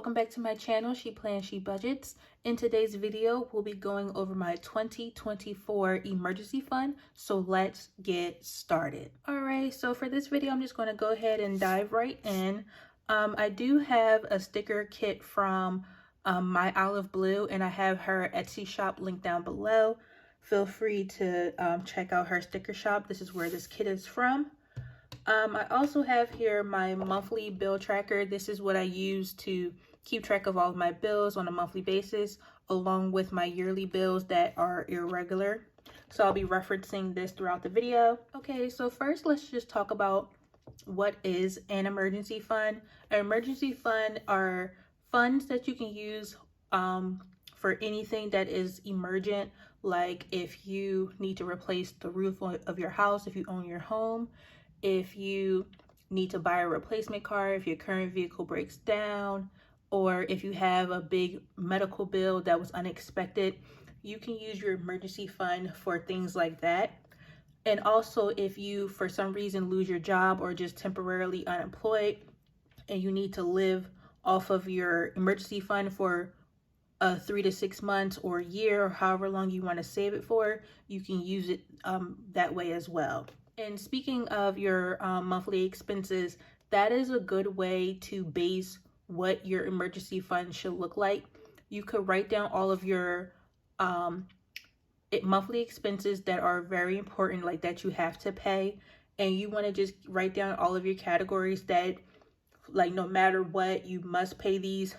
welcome back to my channel, She Plans, She Budgets. In today's video, we'll be going over my 2024 emergency fund, so let's get started. Alright, so for this video, I'm just going to go ahead and dive right in. I do have a sticker kit from My Olive Blue, and I have her Etsy shop linked down below. Feel free to check out her sticker shop. This is where this kit is from. I also have here my monthly bill tracker. This is what I use to keep track of all of my bills on a monthly basis, along with my yearly bills that are irregular. So I'll be referencing this throughout the video. Okay, so first let's just talk about what is an emergency fund. An emergency fund are funds that you can use for anything that is emergent, like if you need to replace the roof of your house, if you own your home, if you need to buy a replacement car, if your current vehicle breaks down, or if you have a big medical bill that was unexpected, you can use your emergency fund for things like that. And also, if you for some reason lose your job or just temporarily unemployed and you need to live off of your emergency fund for 3 to 6 months or a year, or however long you want to save it for, you can use it that way as well. And speaking of your monthly expenses, that is a good way to base what your emergency fund should look like. You could write down all of your monthly expenses that are very important, like that you have to pay, and you want to just write down all of your categories that, like, no matter what, you must pay these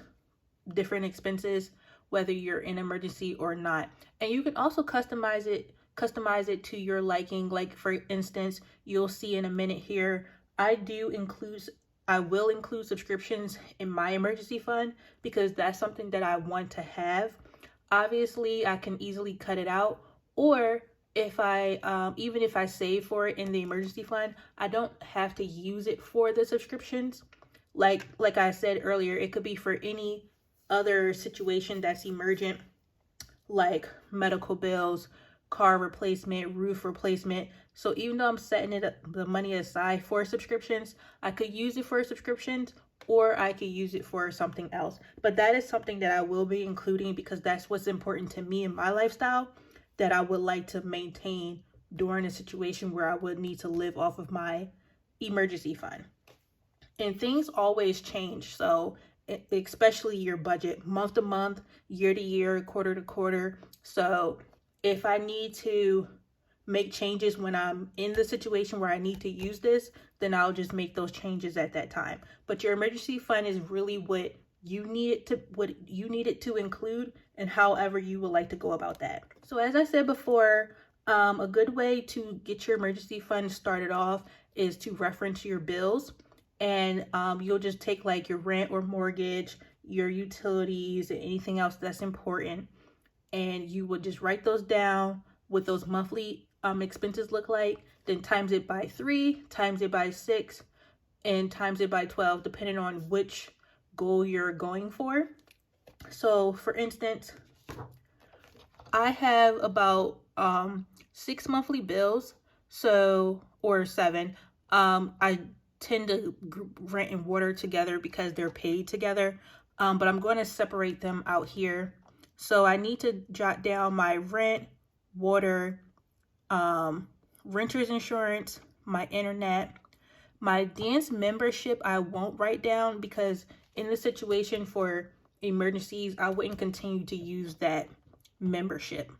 different expenses, whether you're in emergency or not. And you can also customize it to your liking. Like, for instance, you'll see in a minute here, I will include subscriptions in my emergency fund because that's something that I want to have. Obviously, I can easily cut it out, or if I even if I save for it in the emergency fund, I don't have to use it for the subscriptions. Like I said earlier, it could be for any other situation that's emergent, like medical bills, car replacement, roof replacement. So even though I'm setting the money aside for subscriptions, I could use it for subscriptions, or I could use it for something else. But that is something that I will be including because that's what's important to me in my lifestyle, that I would like to maintain during a situation where I would need to live off of my emergency fund. And things always change, so especially your budget, month to month, year to year, quarter to quarter. So if I need to make changes when I'm in the situation where I need to use this, then I'll just make those changes at that time. But your emergency fund is really what you need it to include, and however you would like to go about that. So as I said before, a good way to get your emergency fund started off is to reference your bills. And you'll just take like your rent or mortgage, your utilities, and anything else that's important, and you would just write those down, what those monthly expenses look like, then times it by 3, times it by 6, and times it by 12, depending on which goal you're going for. So for instance, I have about 6 monthly bills, or 7. I tend to group rent and water together because they're paid together, but I'm going to separate them out here. So I need to jot down my rent, water, renter's insurance, my internet. My dance membership I won't write down because in the situation for emergencies, I wouldn't continue to use that membership.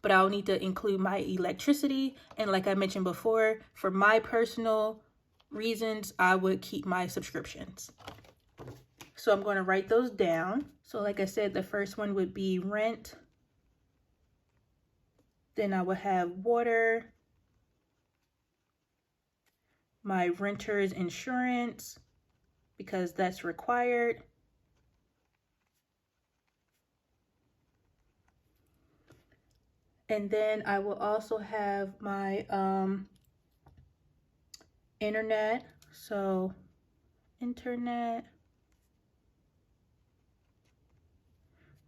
But I'll need to include my electricity, and like I mentioned before, for my personal reasons, I would keep my subscriptions. So I'm going to write those down. So like I said, the first one would be rent. Then I would have water, my renter's insurance, because that's required. And then I will also have my internet. So internet,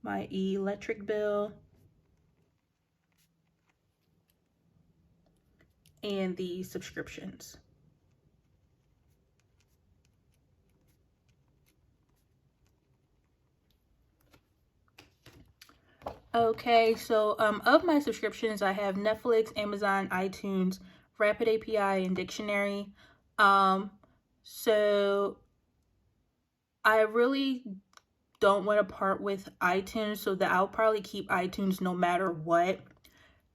my electric bill, and the subscriptions. Okay, so of my subscriptions, I have Netflix, Amazon, iTunes, Rapid API, and Dictionary. Um, so I really don't want to part with iTunes, so that I'll probably keep iTunes no matter what.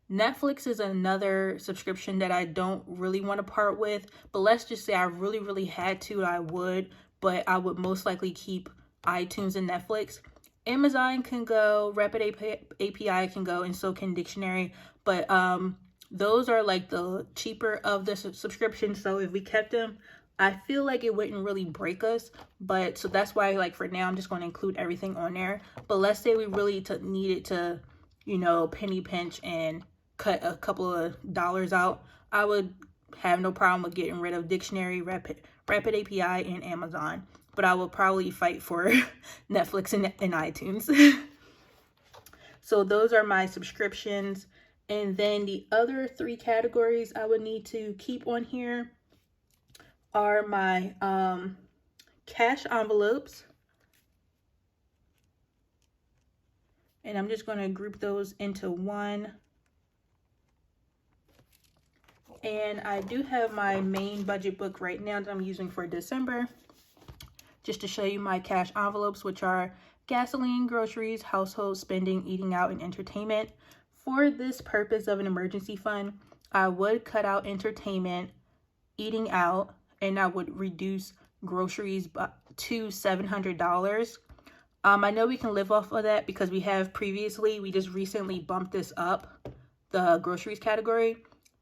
Netflix is another subscription that I don't really want to part with, but let's just say I really, really had to, I would, but I would most likely keep iTunes and Netflix. Amazon can go, Rapid API can go, and so can Dictionary, but those are like the cheaper of the subscriptions, so if we kept them, I feel like it wouldn't really break us, but so that's why, like, for now, I'm just going to include everything on there. But let's say we really needed to, penny pinch and cut a couple of dollars out, I would have no problem with getting rid of Dictionary, Rapid API, and Amazon. But I will probably fight for Netflix and iTunes. So those are my subscriptions. And then the other 3 categories I would need to keep on here are my cash envelopes. And I'm just going to group those into one. And I do have my main budget book right now that I'm using for December, just to show you my cash envelopes, which are gasoline, groceries, household spending, eating out, and entertainment. For this purpose of an emergency fund, I would cut out entertainment, eating out, and I would reduce groceries to $700. I know we can live off of that because we just recently bumped this up, the groceries category.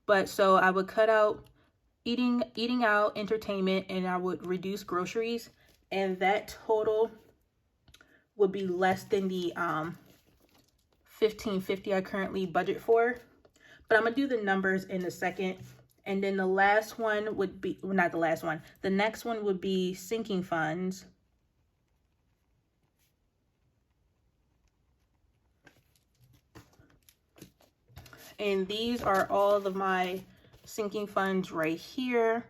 But so I would cut out eating out, entertainment, and I would reduce groceries, and that total would be less than the $1,550 I currently budget for. But I'm gonna do the numbers in a second. And then the last one would be, well, not the last one, the next one would be sinking funds. And these are all of my sinking funds right here.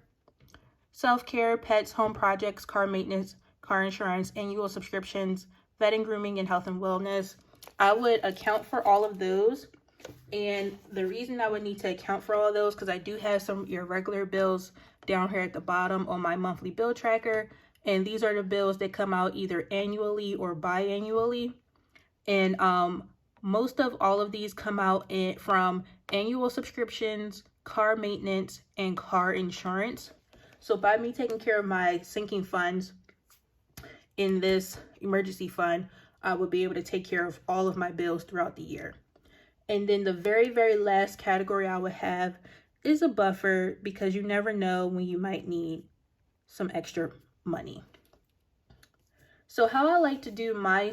Self-care, pets, home projects, car maintenance, car insurance, annual subscriptions, vetting, grooming, and health and wellness. I would account for all of those. And the reason I would need to account for all of those, because I do have some irregular bills down here at the bottom on my monthly bill tracker. And these are the bills that come out either annually or biannually. And most of all of these come out from annual subscriptions, car maintenance, and car insurance. So by me taking care of my sinking funds in this emergency fund, I would be able to take care of all of my bills throughout the year. And then the very, very last category I would have is a buffer, because you never know when you might need some extra money. So how I like to do my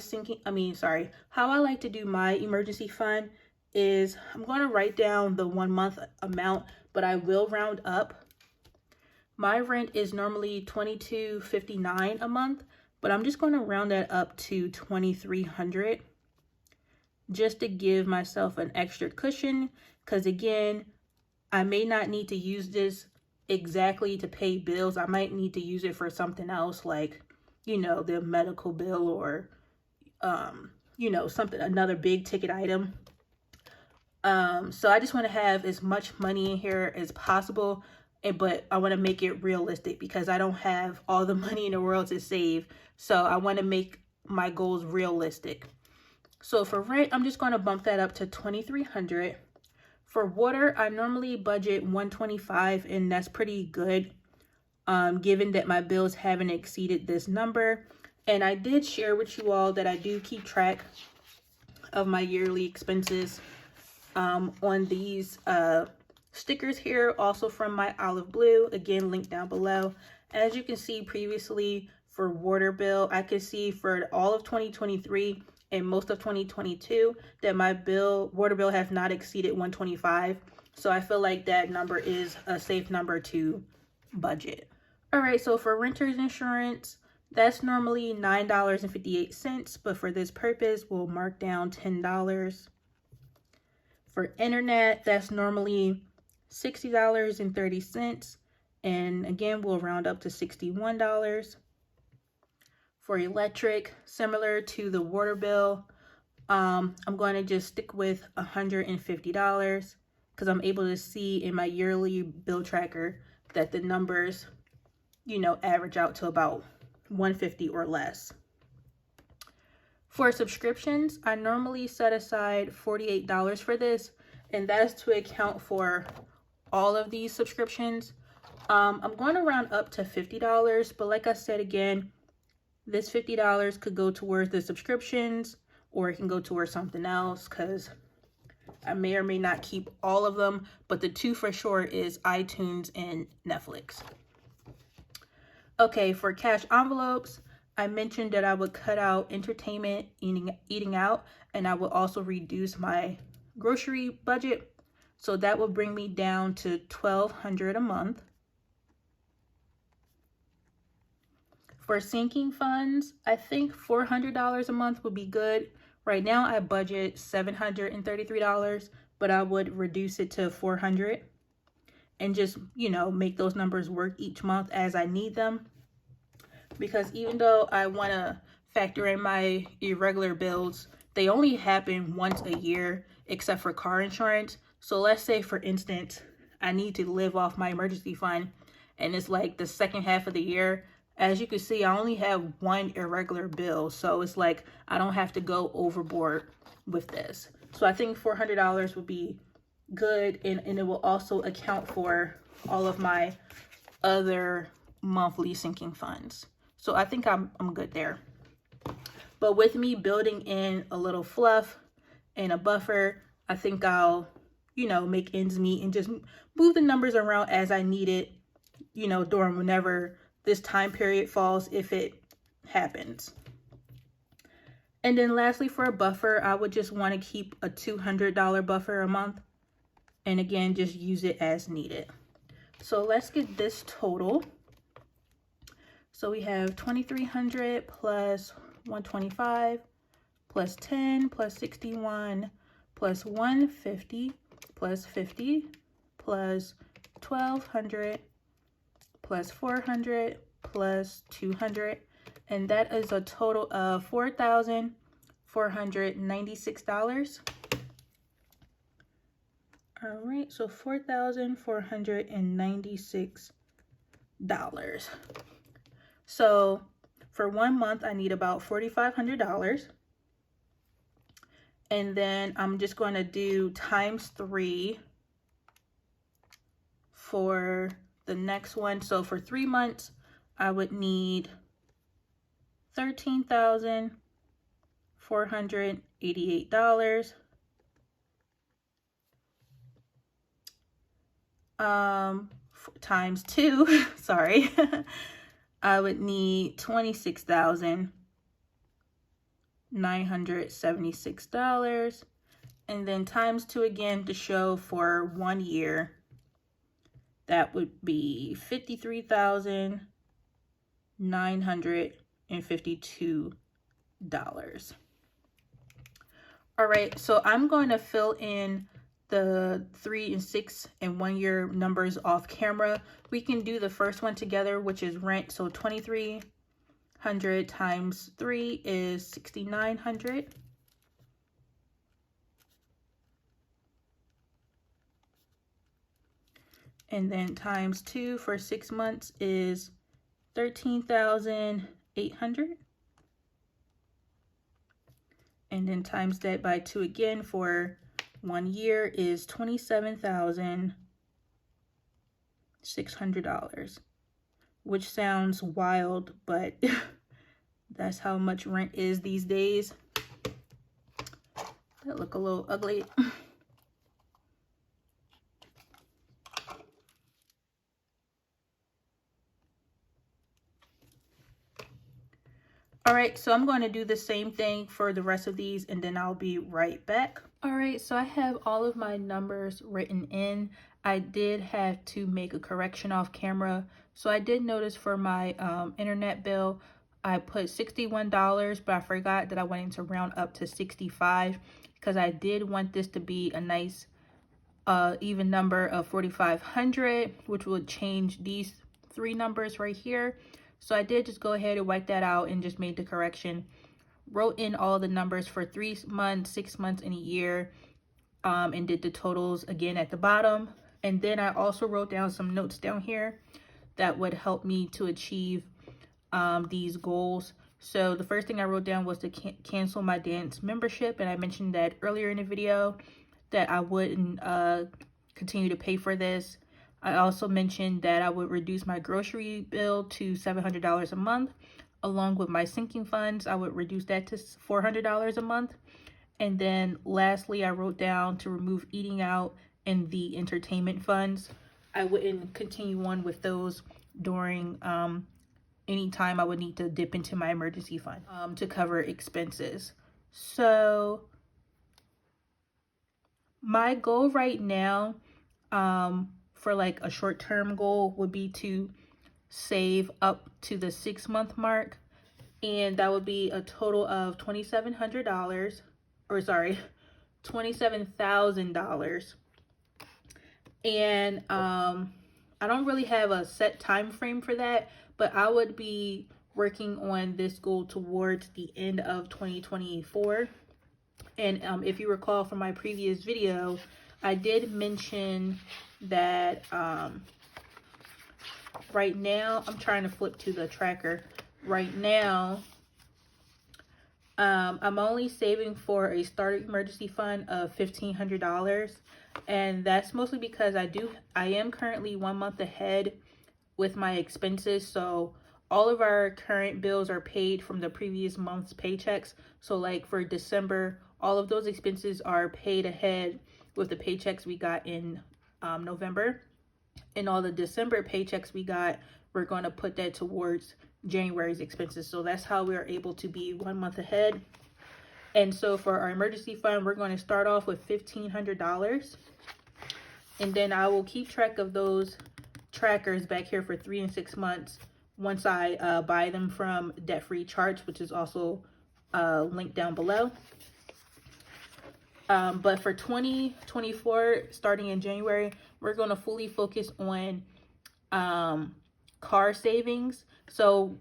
emergency fund is I'm going to write down the 1 month amount, but I will round up. My rent is normally $2,259 a month, but I'm just going to round that up to $2,300 just to give myself an extra cushion, because again, I may not need to use this exactly to pay bills. I might need to use it for something else, like the medical bill, or another big ticket item. So I just want to have as much money in here as possible, but I want to make it realistic because I don't have all the money in the world to save. So I want to make my goals realistic. So for rent, I'm just going to bump that up to $2,300. For water, I normally budget $125, and that's pretty good, given that my bills haven't exceeded this number. And I did share with you all that I do keep track of my yearly expenses on these stickers here, also from my Olive Blue, again linked down below. As you can see previously, for water bill, I could see for all of 2023 and most of 2022 that my water bill has not exceeded $125. So I feel like that number is a safe number to budget. All right, so for renter's insurance, that's normally $9.58, but for this purpose, we'll mark down $10. For internet, that's normally $60.30, and again, we'll round up to $61. For electric, similar to the water bill, I'm going to just stick with $150 because I'm able to see in my yearly bill tracker that the numbers, you know, average out to about 150 or less. For subscriptions, I normally set aside $48 for this, and that is to account for all of these subscriptions. I'm going to round up to $50, but like I said again, this $50 could go towards the subscriptions, or it can go towards something else because I may or may not keep all of them, but the two for sure is iTunes and Netflix. Okay, for cash envelopes, I mentioned that I would cut out entertainment, eating out, and I would also reduce my grocery budget. So that would bring me down to $1,200 a month. For sinking funds, I think $400 a month would be good. Right now I budget $733, but I would reduce it to $400 and just, you know, make those numbers work each month as I need them. Because even though I want to factor in my irregular bills, they only happen once a year except for car insurance. So let's say, for instance, I need to live off my emergency fund and it's like the second half of the year. As you can see, I only have one irregular bill. So it's like I don't have to go overboard with this. So I think $400 would be good, and it will also account for all of my other monthly sinking funds. So I think I'm good there. But with me building in a little fluff and a buffer, I think I'll, you know, make ends meet and just move the numbers around as I need it, you know, during whenever this time period falls, if it happens. And then lastly, for a buffer, I would just want to keep a $200 buffer a month. And again, just use it as needed. So let's get this total. So we have 2,300 plus 125 plus 10 plus 61 plus 150 plus 50 plus 1,200 plus 400 plus 200, and that is a total of $4,496. All right, so $4,496. So for 1 month, I need about $4,500. And then I'm just going to do times 3 for the next one. So for 3 months, I would need $13,488. Times 2, sorry, I would need $26,976. And then times 2 again to show for 1 year. That would be $53,952. All right, so I'm going to fill in the 3 and 6 and 1 year numbers off camera. We can do the first one together, which is rent. So 2,300 times 3 is 6,900. And then times 2 for 6 months is 13,800. And then times that by 2 again for 1 year is $27,600, which sounds wild, but that's how much rent is these days. That look a little ugly. All right, so I'm going to do the same thing for the rest of these and then I'll be right back. All right, so I have all of my numbers written in. I did have to make a correction off camera. So I did notice for my internet bill, I put $61, but I forgot that I wanted to round up to 65 because I did want this to be a nice even number of 4,500, which would change these 3 numbers right here. So I did just go ahead and wipe that out and just made the correction. wrote in all the numbers for 3 months, 6 months, and a year, and did the totals again at the bottom. And then I also wrote down some notes down here that would help me to achieve these goals. So the first thing I wrote down was to cancel my dance membership, and I mentioned that earlier in the video that I wouldn't continue to pay for this. I also mentioned that I would reduce my grocery bill to $700 a month. Along with my sinking funds, I would reduce that to $400 a month. And then lastly, I wrote down to remove eating out and the entertainment funds. I wouldn't continue on with those during any time I would need to dip into my emergency fund to cover expenses. So my goal right now for like a short-term goal would be to save up to the 6-month mark, and that would be a total of $2,700, or sorry, $27,000. And I don't really have a set time frame for that, but I would be working on this goal towards the end of 2024. And if you recall from my previous video, I did mention that right now, I'm trying to flip to the tracker. Right now, I'm only saving for a starter emergency fund of $1,500. And that's mostly because I am currently 1 month ahead with my expenses. So all of our current bills are paid from the previous month's paychecks. So like for December, all of those expenses are paid ahead with the paychecks we got in November. And all the December paychecks we got, we're going to put that towards January's expenses. So that's how we are able to be 1 month ahead. And so for our emergency fund, we're going to start off with $1,500. And then I will keep track of those trackers back here for 3 and 6 months once I buy them from Debt Free Charts, which is also linked down below. But for 2024, starting in January, we're going to fully focus on car savings. So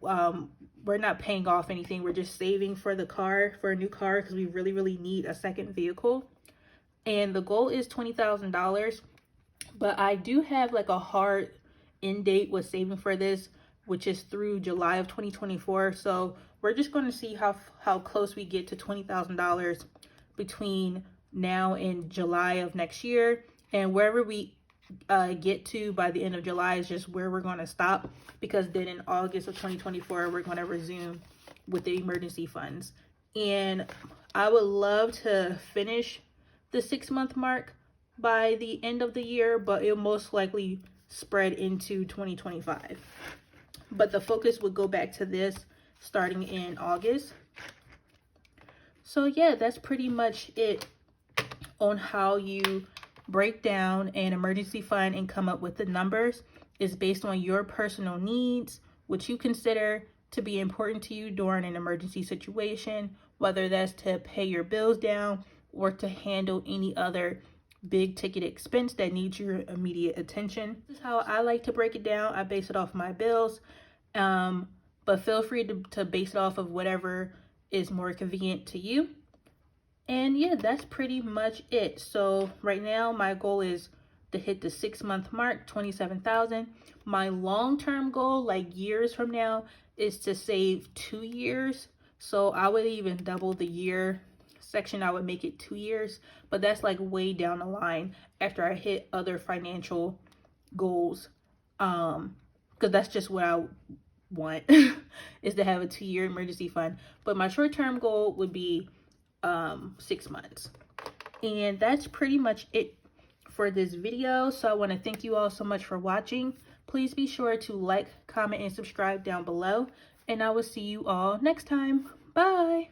we're not paying off anything. We're just saving for the car, for a new car, because we really, really need a second vehicle. And the goal is $20,000. But I do have like a hard end date with saving for this, which is through July of 2024. So we're just going to see how close we get to $20,000 between now and July of next year. And wherever we get to by the end of July is just where we're going to stop, because then in August of 2024 we're going to resume with the emergency funds. And I would love to finish the 6-month mark by the end of the year, but it'll most likely spread into 2025. But the focus would go back to this starting in August. So yeah, that's pretty much it on how you break down an emergency fund and come up with the numbers. Is based on your personal needs, which you consider to be important to you during an emergency situation, whether that's to pay your bills down or to handle any other big ticket expense that needs your immediate attention. This is how I like to break it down. I base it off my bills, but feel free to base it off of whatever is more convenient to you. And yeah, that's pretty much it. So right now my goal is to hit the 6-month mark, $27,000. My long-term goal, like years from now, is to save 2 years. So I would even double the year section. I would make it 2 years, but that's like way down the line after I hit other financial goals. Because that's just what I want is to have a 2-year emergency fund. But my short-term goal would be 6 months. And that's pretty much it for this video. So I want to thank you all so much for watching. Please be sure to like, comment, and subscribe down below. And I will see you all next time. Bye.